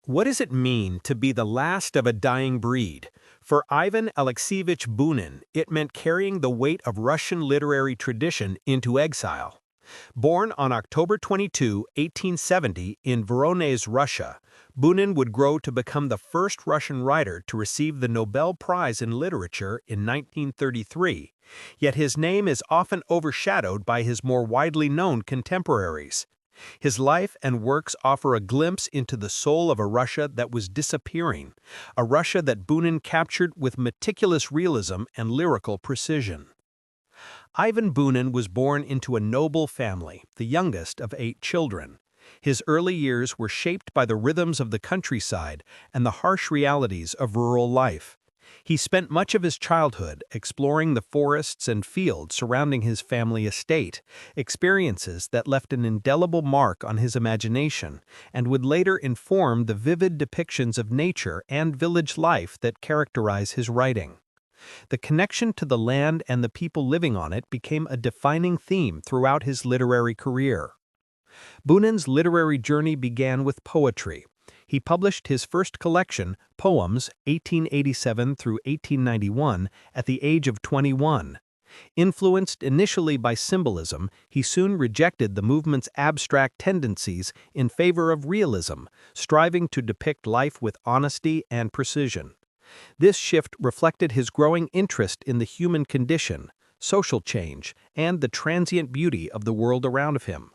What does it mean to be the last of a dying breed? For Ivan Alexeyevich Bunin, it meant carrying the weight of Russian literary tradition into exile. Born on October 22, 1870, in Voronezh, Russia, Bunin would grow to become the first Russian writer to receive the Nobel Prize in Literature in 1933, yet his name is often overshadowed by his more widely known contemporaries. His life and works offer a glimpse into the soul of a Russia that was disappearing, a Russia that Bunin captured with meticulous realism and lyrical precision. Ivan Bunin was born into a noble family, the youngest of 8 children. His early years were shaped by the rhythms of the countryside and the harsh realities of rural life. He spent much of his childhood exploring the forests and fields surrounding his family estate, experiences that left an indelible mark on his imagination and would later inform the vivid depictions of nature and village life that characterize his writing. The connection to the land and the people living on it became a defining theme throughout his literary career. Bunin's literary journey began with poetry. He published his first collection, Poems, 1887 through 1891, at the age of 21. Influenced initially by symbolism, he soon rejected the movement's abstract tendencies in favor of realism, striving to depict life with honesty and precision. This shift reflected his growing interest in the human condition, social change, and the transient beauty of the world around him.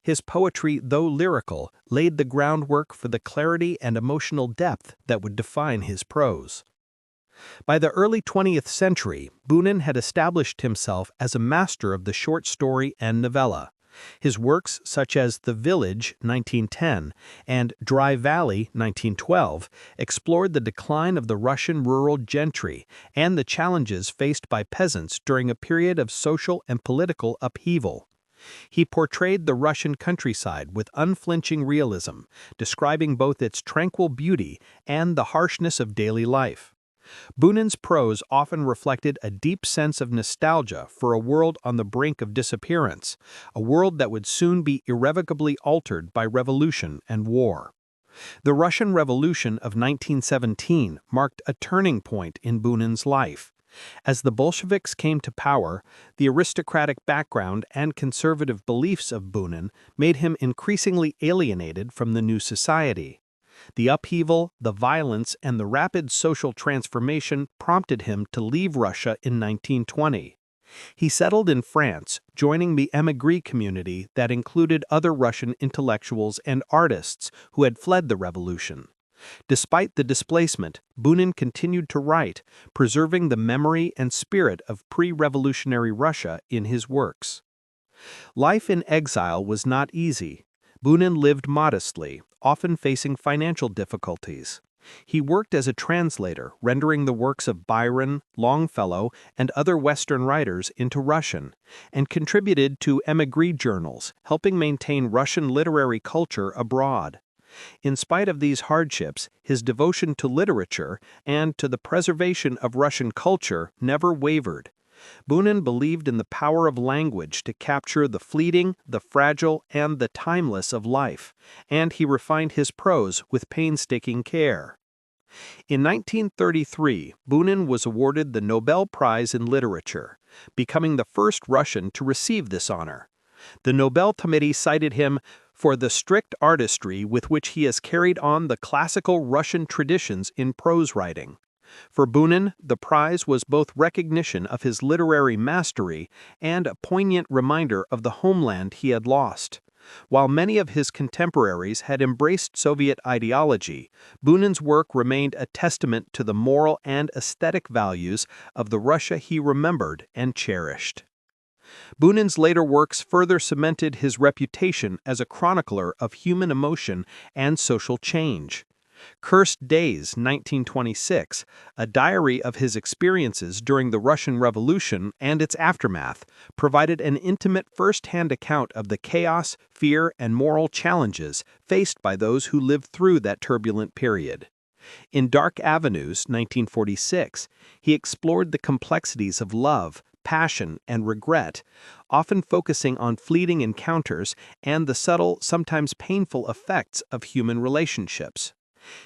His poetry, though lyrical, laid the groundwork for the clarity and emotional depth that would define his prose. By the early 20th century, Bunin had established himself as a master of the short story and novella. His works, such as The Village, 1910, and Dry Valley, 1912, explored the decline of the Russian rural gentry and the challenges faced by peasants during a period of social and political upheaval. He portrayed the Russian countryside with unflinching realism, describing both its tranquil beauty and the harshness of daily life. Bunin's prose often reflected a deep sense of nostalgia for a world on the brink of disappearance, a world that would soon be irrevocably altered by revolution and war. The Russian Revolution of 1917 marked a turning point in Bunin's life. As the Bolsheviks came to power, the aristocratic background and conservative beliefs of Bunin made him increasingly alienated from the new society. The upheaval, the violence, and the rapid social transformation prompted him to leave Russia in 1920. He settled in France, joining the émigré community that included other Russian intellectuals and artists who had fled the revolution. Despite the displacement, Bunin continued to write, preserving the memory and spirit of pre-revolutionary Russia in his works. Life in exile was not easy. Bunin lived modestly, often facing financial difficulties. He worked as a translator, rendering the works of Byron, Longfellow, and other Western writers into Russian, and contributed to émigré journals, helping maintain Russian literary culture abroad. In spite of these hardships, his devotion to literature and to the preservation of Russian culture never wavered. Bunin believed in the power of language to capture the fleeting, the fragile, and the timeless of life, and he refined his prose with painstaking care. In 1933, Bunin was awarded the Nobel Prize in Literature, becoming the first Russian to receive this honor. The Nobel Committee cited him for the strict artistry with which he has carried on the classical Russian traditions in prose writing. For Bunin, the prize was both recognition of his literary mastery and a poignant reminder of the homeland he had lost. While many of his contemporaries had embraced Soviet ideology, Bunin's work remained a testament to the moral and aesthetic values of the Russia he remembered and cherished. Bunin's later works further cemented his reputation as a chronicler of human emotion and social change. Cursed Days, 1926, a diary of his experiences during the Russian Revolution and its aftermath, provided an intimate first-hand account of the chaos, fear, and moral challenges faced by those who lived through that turbulent period. In Dark Avenues, 1946, he explored the complexities of love, passion, and regret, often focusing on fleeting encounters and the subtle, sometimes painful effects of human relationships.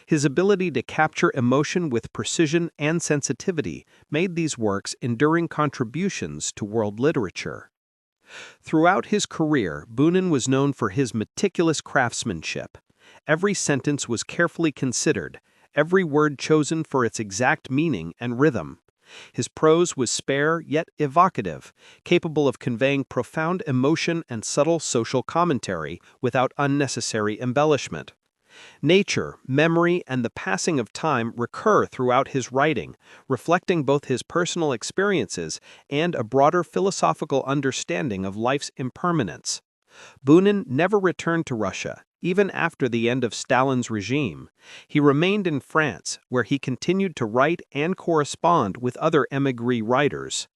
His ability to capture emotion with precision and sensitivity made these works enduring contributions to world literature. Throughout his career, Bunin was known for his meticulous craftsmanship. Every sentence was carefully considered, every word chosen for its exact meaning and rhythm. His prose was spare yet evocative, capable of conveying profound emotion and subtle social commentary without unnecessary embellishment. Nature, memory, and the passing of time recur throughout his writing, reflecting both his personal experiences and a broader philosophical understanding of life's impermanence. Bunin never returned to Russia, even after the end of Stalin's regime. He remained in France, where he continued to write and correspond with other émigré writers.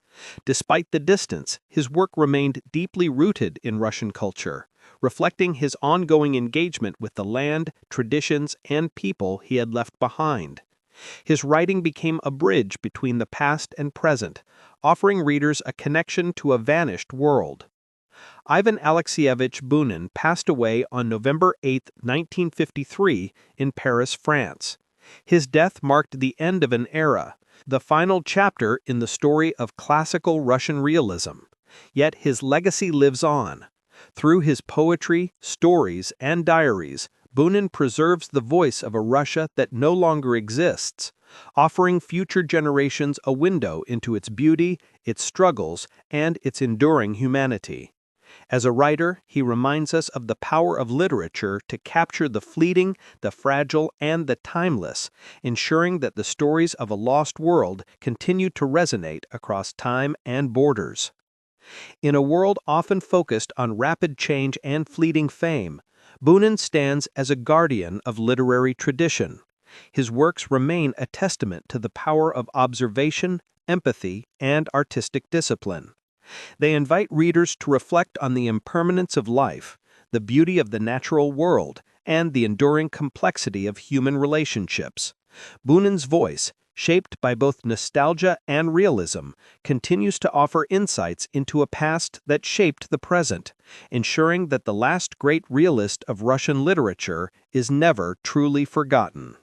Despite the distance, his work remained deeply rooted in Russian culture, reflecting his ongoing engagement with the land, traditions, and people he had left behind. His writing became a bridge between the past and present, offering readers a connection to a vanished world. Ivan Alexeyevich Bunin passed away on November 8, 1953, in Paris, France. His death marked the end of an era, the final chapter in the story of classical Russian realism. Yet his legacy lives on. Through his poetry, stories, and diaries, Bunin preserves the voice of a Russia that no longer exists, offering future generations a window into its beauty, its struggles, and its enduring humanity. As a writer, he reminds us of the power of literature to capture the fleeting, the fragile, and the timeless, ensuring that the stories of a lost world continue to resonate across time and borders. In a world often focused on rapid change and fleeting fame, Bunin stands as a guardian of literary tradition. His works remain a testament to the power of observation, empathy, and artistic discipline. They invite readers to reflect on the impermanence of life, the beauty of the natural world, and the enduring complexity of human relationships. Bunin's voice, shaped by both nostalgia and realism, continues to offer insights into a past that shaped the present, ensuring that the last great realist of Russian literature is never truly forgotten.